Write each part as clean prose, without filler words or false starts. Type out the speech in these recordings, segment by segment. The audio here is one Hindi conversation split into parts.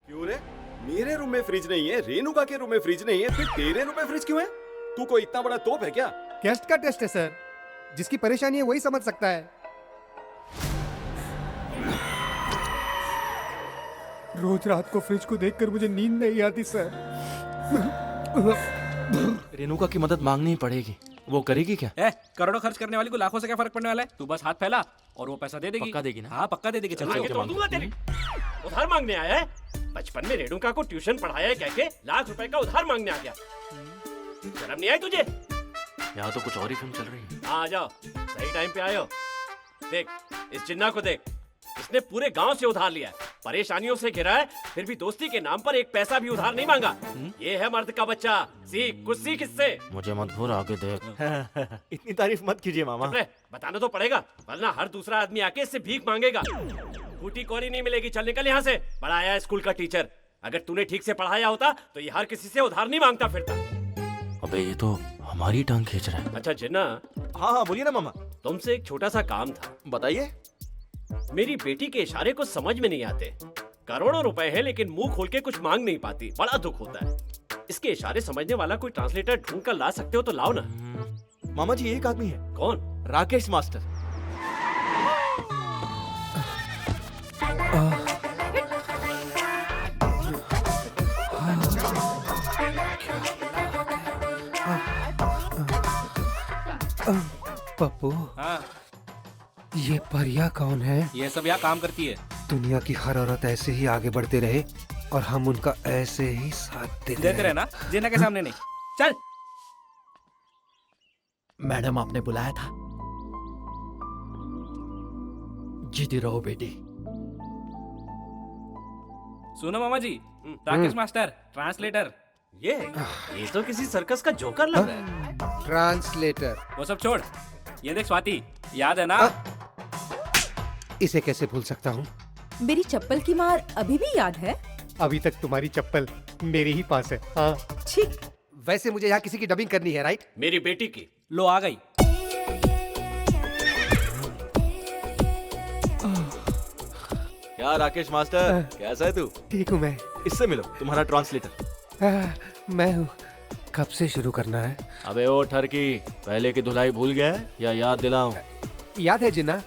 क्यों रे? मेरे रूम में फ्रिज नहीं है, रेणुका के रूम में फ्रिज नहीं है, फिर तेरे रूम में फ्रिज क्यों है? तू कोई इतना बड़ा तोप है क्या? गेस्ट का टेस्ट है सर, जिसकी परेशानी है वही समझ सकता है। रोज रात को फ्रिज को देखकर मुझे नींद नहीं आती सर। रेणुका की मदद मांगनी ही पड़ेगी। वो करेगी क्या? करोड़ों खर्च करने वाली को लाखों से क्या फर्क पड़ने वाला है? तू बस हाथ फैला और वो पैसा दे देगी। पक्का देगी ना? हाँ पक्का दे देगी। चल आगे तोड़ दूंगा तेरे। उधार मांगने आया है? बचपन में रेणुका को ट्यूशन पढ़ाया है कह के लाख रुपए का उधार मांगने आ गया। शर्म नहीं आई तुझे? यहाँ तो कुछ और ही फिल्म चल रही है। आ जाओ, सही टाइम पे आए हो। देख इस जिन्ना को देख, इसने पूरे गांव से उधार लिया है, परेशानियों से घिरा है, फिर भी दोस्ती के नाम पर एक पैसा भी उधार नहीं मांगा। ये है मर्द का बच्चा। सीख, कुछ सीख इससे। मुझे मत घूर, आगे देख। इतनी तारीफ मत कीजिए मामा। अरे बताना तो पड़ेगा, वरना हर दूसरा आदमी आके इससे भीख मांगेगा। बूटी कौड़ी नहीं मिलेगी। चल निकल यहाँ से। बड़ा आया है स्कूल का टीचर। अगर तूने ठीक से पढ़ाया होता तो ये हर किसी से उधार नहीं मांगता फिरता। अबे ये तो हमारी टांग खींच रहा है। अच्छा जिन्ना, हाँ हाँ बोलिए ना मामा। तुमसे एक छोटा सा काम था। बताइए। मेरी बेटी के इशारे को समझ में नहीं आते। करोड़ों रुपए है लेकिन मुंह खोल के कुछ मांग नहीं पाती, बड़ा दुख होता है। इसके इशारे समझने वाला कोई ट्रांसलेटर ढूंढ कर ला सकते हो तो लाओ ना। मामा जी एक आदमी है। कौन? राकेश मास्टर। पप्पू, हाँ ये परिया कौन है? ये सब यहाँ काम करती है। दुनिया की हर औरत ऐसे ही आगे बढ़ते रहे और हम उनका ऐसे ही साथ देते रहे ना, जिन्ना के सामने नहीं। चल। मैडम आपने बुलाया था। जीती रहो बेटी। सुनो मामा जी, राकेश मास्टर ट्रांसलेटर। ये तो किसी सर्कस का जोकर लग रहा है। ट्रांसलेटर। वो सब छोड़, ये देख स्वाति, याद है ना? इसे कैसे भूल सकता हूँ? मेरी चप्पल की मार अभी भी याद है? अभी तक तुम्हारी चप्पल मेरे ही पास है। हाँ। ठीक। वैसे मुझे यहाँ किसी की डबिंग करनी है, राइट? मेरी बेटी की। लो आ गई। क्या राकेश मास्टर, कैसा है तू? ठीक हूँ मैं। इससे मिलो, तुम्हारा ट्रांसलेटर। मैं हूँ। कब से शुरू करना है? अबे ओ ठरकी, पहले की धुलाई भूल गया है या याद दिलाऊं? याद है जिन्ना,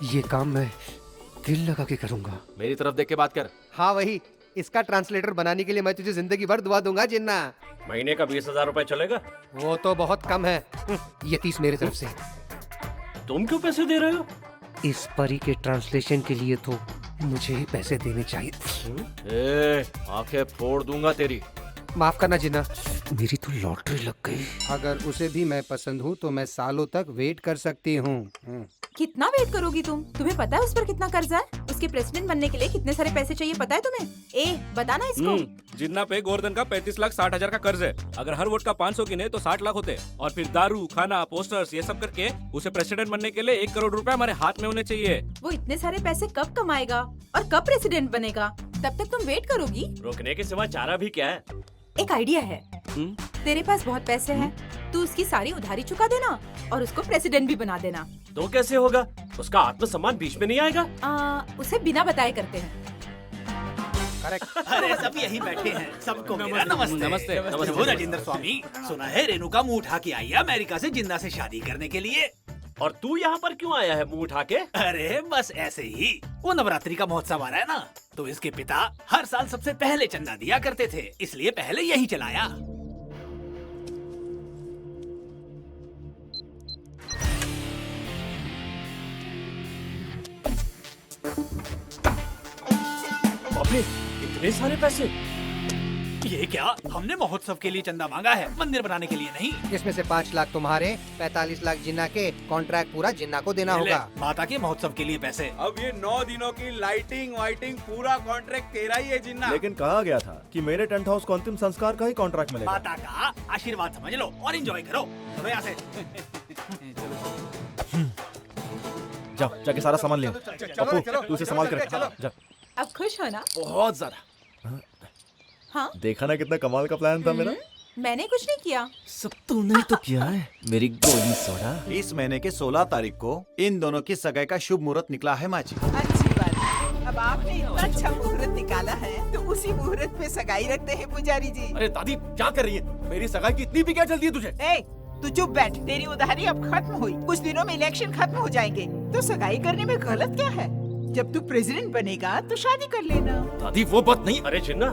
ये काम मैं दिल लगा के करूंगा। मेरी तरफ देख के बात कर। हाँ वही, इसका ट्रांसलेटर बनाने के लिए मैं तुझे जिंदगी भर दुआ दूंगा जिन्ना। महीने का 20,000 रुपए चलेगा? वो तो बहुत कम है। ये 30 मेरे तरफ से। तुम क्यों पैसे दे रहे हो? इस परी के ट्रांसलेशन के लिए तो मुझे ही पैसे देने चाहिए। ए, आंखें फोड़ दूंगा तेरी। माफ करना जिन्ना, मेरी तो लॉटरी लग गई। अगर उसे भी मैं पसंद हूँ तो मैं सालों तक वेट कर सकती हूँ। कितना वेट करोगी तुम? तुम्हें पता है उस पर कितना कर्जा है? उसके प्रेसिडेंट बनने के लिए कितने सारे पैसे चाहिए पता है तुम्हें? बताना इसको। जिन्ना पे गोवर्धन का 35,60,000 का कर्ज है। अगर हर वोट का 500 गिने तो 60 लाख होते। और फिर दारू, खाना, पोस्टर्स ये सब करके उसे प्रेसिडेंट बनने के लिए 1 करोड़ रुपए हमारे हाथ में होने चाहिए। वो इतने सारे पैसे कब कमाएगा और कब प्रेसिडेंट बनेगा? तब तक तुम वेट करोगी? रोकने के सिवा चारा भी क्या है? एक आइडिया है। तेरे पास बहुत पैसे हैं, तू उसकी सारी उधारी चुका देना और उसको प्रेसिडेंट भी बना देना। तो कैसे होगा? उसका आत्मसम्मान बीच में नहीं आएगा? उसे बिना बताए करते हैं। अरे सब यही बैठे हैं, सबको मेरा नमस्ते। नमस्ते। नमस्ते। वो राजेंद्र स्वामी, सुना है रेणुका मुंह उठा के आई है अमेरिका से जिन्ना से शादी करने के लिए। और तू यहाँ पर क्यों आया है मुंह उठा के? अरे बस ऐसे ही। वो नवरात्रि का महोत्सव आ रहा है ना, तो इसके पिता हर साल सबसे पहले चंदा दिया करते थे, इसलिए पहले यही चलाया। बापरे, इतने सारे पैसे? ये क्या? हमने महोत्सव के लिए चंदा मांगा है, मंदिर बनाने के लिए नहीं। इसमें से 5 लाख तुम्हारे, 45 लाख जिन्ना के। कॉन्ट्रैक्ट पूरा जिन्ना को देना ले, होगा। माता के महोत्सव के लिए पैसे। अब ये 9 दिनों की लाइटिंग वाइटिंग पूरा कॉन्ट्रैक्ट तेरा ही है जिन्ना। लेकिन कहा गया था कि मेरे टेंट हाउस को अंतिम संस्कार का ही कॉन्ट्रैक्ट मिलेगा। माता का आशीर्वाद समझ लो और एंजॉय करो। चलो यहाँ से। जाओ जाके सारा सामान ले। पप्पू तू उसे संभाल कर रख। जा। अब खुश हो ना? बहुत ज्यादा। हाँ? देखा ना कितना कमाल का प्लान था मेरा। मैंने कुछ नहीं किया। सब तूने तो किया है, मेरी गोली सोडा। इस महीने के 16 तारीख को इन दोनों की सगाई का शुभ मुहूर्त निकला है माँ जी। अच्छी बात। अब आप आपने इतना अच्छा मुहूर्त निकाला है तो उसी मुहूर्त पे सगाई रखते हैं पुजारी जी। अरे दादी क्या कर रही है? मेरी सगाई की इतनी भी क्या जल्दी है तुझे? ए, तू चुप बैठ, तेरी उधारी अब खत्म हुई, कुछ दिनों में इलेक्शन खत्म हो जाएंगे, तो सगाई करने में गलत क्या है? जब तू प्रेसिडेंट बनेगा तो शादी कर लेना। दादी वो बात नहीं। अरे जिन्ना,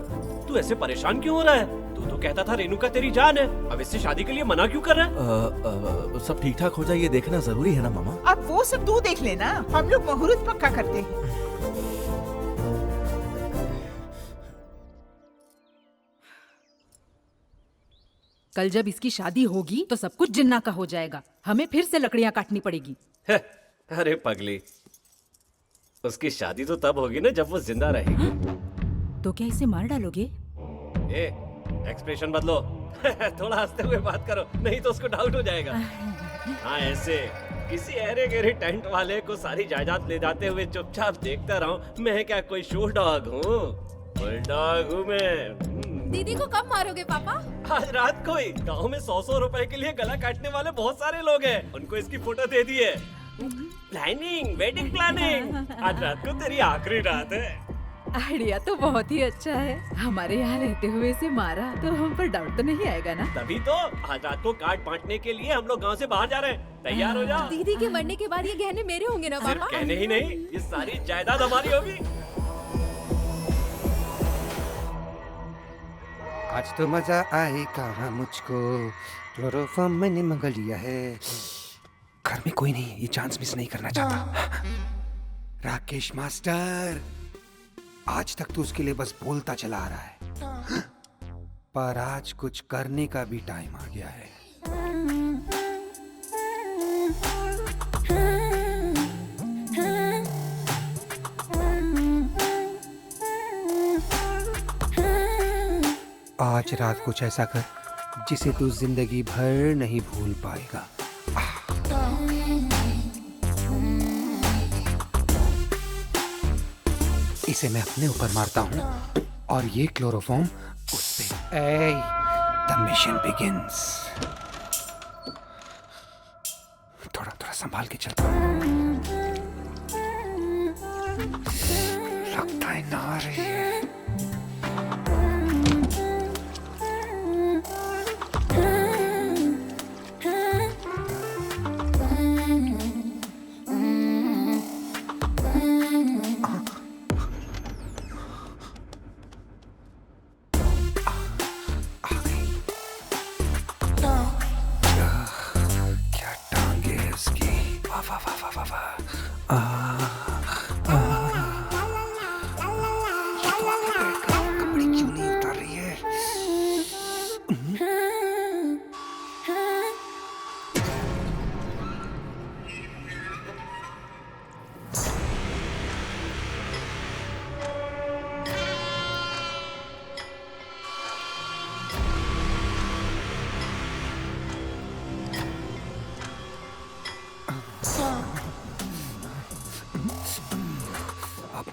तू ऐसे परेशान क्यों हो रहा है? तू तो कहता था रेणुका तेरी जान है, अब इससे शादी के लिए मना क्यों कर रहा है? सब ठीक ठाक हो जाए ये देखना जरूरी है ना मामा। अब वो सब तू देख लेना, हम लोग मुहूर्त पक्का करते हैं। कल जब इसकी शादी होगी तो सब कुछ जिन्ना का हो जाएगा, हमें फिर से लकड़ियां काटनी पड़ेगी। अरे पगली, उसकी शादी तो तब होगी ना जब वो जिंदा रहेगी। तो क्या इसे मार डालोगे? ए, एक्सप्रेशन बदलो। थोड़ा हंसते हुए बात करो, नहीं तो उसको डाउट हो जाएगा। हाँ, ऐसे किसी अरे गहरे टेंट वाले को सारी जायदाद ले जाते हुए चुपचाप देखता रहूं। मैं क्या कोई शो डॉग हूँ? बुलडॉग हूँ मैं। दीदी को कब मारोगे पापा? आज रात को ही। गाँव में 100 रुपए के लिए गला काटने वाले बहुत सारे लोग हैं, उनको इसकी फोटो दे दी है। Planning, wedding planning. आज रात को तेरी आखिरी रात है। आइडिया तो बहुत ही अच्छा है, हमारे यहाँ रहते हुए इसे मारा तो हम पर डाउट तो नहीं आएगा ना? तभी तो आज रात को कार्ड बांटने के लिए हम लोग गांव से बाहर जा रहे हैं। तैयार हो जाओ। दीदी के मरने के बाद ये गहने मेरे होंगे ना सिर्फ पापा? कहने ही नहीं, ये सारी जायदाद हमारी होगी। आज तो मजा आएगा मुझको, क्लोरोफॉर्म मैंने मंगा लिया है। घर में कोई नहीं, ये चांस मिस नहीं करना चाहता। राकेश मास्टर, आज तक तो उसके लिए बस बोलता चला आ रहा है, पर आज कुछ करने का भी टाइम आ गया है। आज रात कुछ ऐसा कर जिसे तू जिंदगी भर नहीं भूल पाएगा। इसे मैं अपने ऊपर मारता हूँ और ये क्लोरोफॉर्म उस पे। The mission begins. थोड़ा थोड़ा संभाल के चलता हूँ, लगता है ना आ रही है।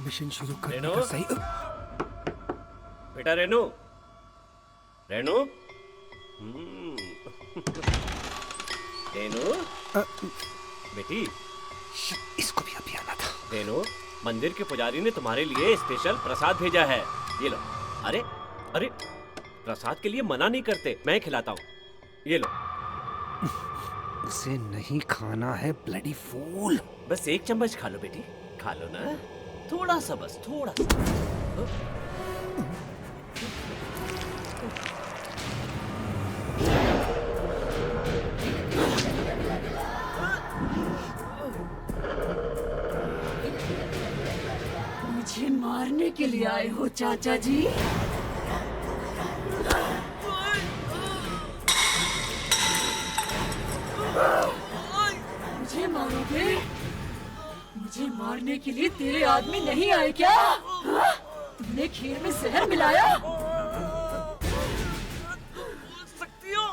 मिशन शुरू करने का सही। बेटा रेनू, रेनू, रेनू, बेटी, इसको भी अभी आना था। रेनू, मंदिर के पुजारी ने तुम्हारे लिए स्पेशल प्रसाद भेजा है, ये लो। अरे अरे, प्रसाद के लिए मना नहीं करते, मैं खिलाता हूँ, ये लो। उसे नहीं खाना है ब्लडी फूल। बस एक चम्मच खा लो बेटी, खा लो ना, थोड़ा सा, बस थोड़ा सा। मुझे मारने के लिए आए हो चाचा जी? मुझे मारोगे? मुझे मारने के लिए तेरे आदमी नहीं आए क्या? तुमने खीर में जहर मिलाया? सकती हो?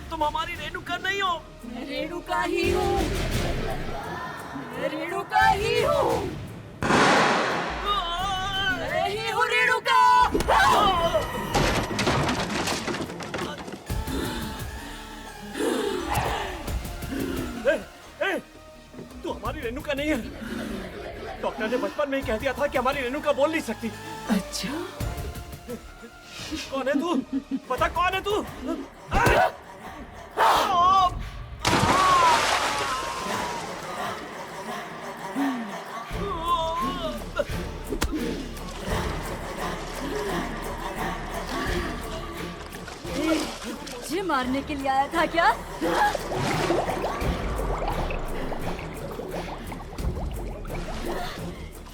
तुम हमारी रेणुका नहीं हो। मैं रेणुका ही हूँ, मैं रेणुका ही हूँ, मैं ही हूँ रेणुका। तू हमारी रेणुका नहीं है। डॉक्टर ने बचपन में ही कह दिया था कि हमारी रेणुका बोल नहीं सकती। अच्छा, कौन है तू? पता कौन है तू? मुझे मारने के लिए आया था क्या?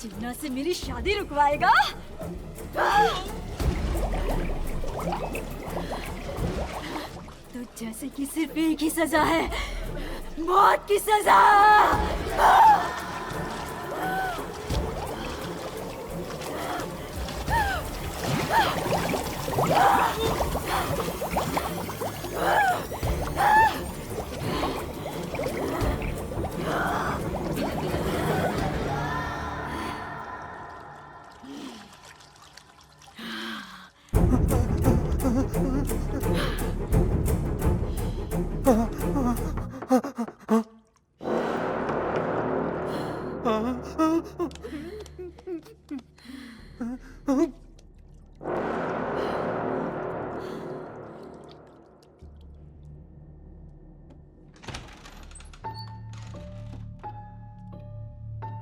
जिन्ना से मेरी शादी रुकवाएगा? तो जैसे कि सिर्फ एक ही सजा है, मौत की सजा।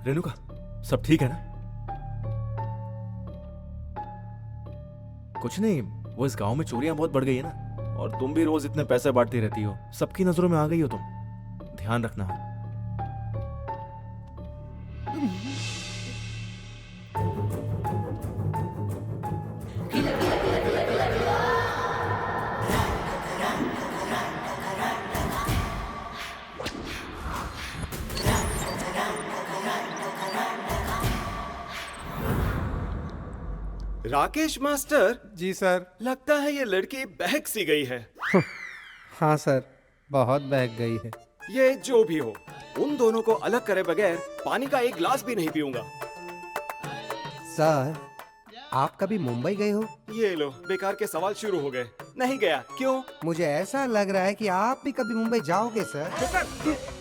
रेणुका, सब ठीक है ना? कुछ नहीं, वो इस गांव में चोरियां बहुत बढ़ गई है ना, और तुम भी रोज इतने पैसे बांटती रहती हो, सबकी नजरों में आ गई हो तुम। ध्यान रखना। राकेश मास्टर, जी सर। लगता है ये लड़की बहक सी गई है। हाँ सर, बहुत बहक गई है। ये जो भी हो, उन दोनों को अलग करे बगैर पानी का एक गिलास भी नहीं पीऊंगा। सर, आप कभी मुंबई गए हो? ये लो, बेकार के सवाल शुरू हो गए। नहीं गया। क्यों? मुझे ऐसा लग रहा है कि आप भी कभी मुंबई जाओगे सर। चुप कर।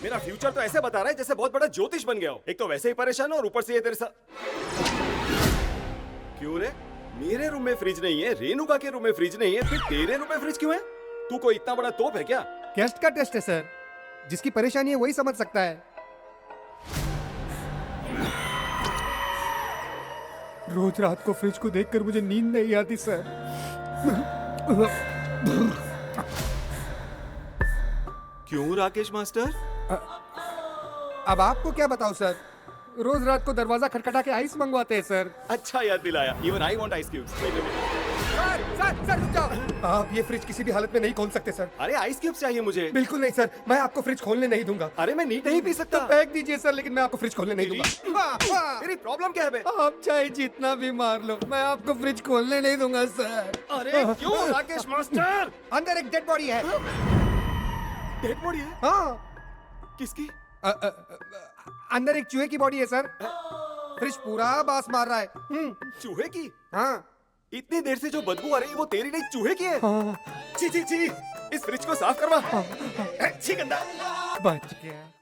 मेरा फ्यूचर तो ऐसे बता रहा है जैसे बहुत बड़ा ज्योतिष बन गया हो। एक तो वैसे ही परेशान हो और ऊपर से ये तेरे साथ। क्यों रे? मेरे रूम में फ्रिज नहीं है, रेणुका के रूम में फ्रिज नहीं है, फिर तेरे रूम में फ्रिज क्यों है? तू कोई इतना बड़ा तोप है क्या? गेस्ट का टेस्ट है सर, जिसकी परेशानी है वही समझ सकता है। रोज रात को फ्रिज को देखकर मुझे नींद नहीं आती सर। क्यों राकेश मास्टर? अब आपको क्या बताऊं सर, रोज रात को दरवाजा खटखटा के आइस मंगवाते हैं सर। अच्छा याद दिलाया। Even I want ice cubes. Sir रुक जाओ। आप ये फ्रिज किसी भी हालत में नहीं खोल सकते सर। अरे आइस क्यूब्स चाहिए मुझे। बिल्कुल नहीं सर, मैं आपको फ्रिज खोलने नहीं दूंगा। अरे मैं नीट नहीं पी सकता। तो फेंक दीजिए सर, लेकिन मैं आपको फ्रिज खोलने नहीं दूंगा। तेरी प्रॉब्लम क्या है बे? आप चाहे जितना भी मार लो, मैं आपको फ्रिज खोलने नहीं दूंगा सर। अरे क्यों राकेश मास्टर? अंदर एक डेड बॉडी है। डेड बॉडी है? हाँ। किसकी? अंदर एक चूहे की बॉडी है सर। फ्रिज पूरा बास मार रहा है। चूहे की? हाँ। इतनी देर से जो बदबू आ रही है वो तेरी नहीं चूहे की है? हाँ। छी छी छी, इस फ्रिज को साफ करवा। छी गंदा। बच गया।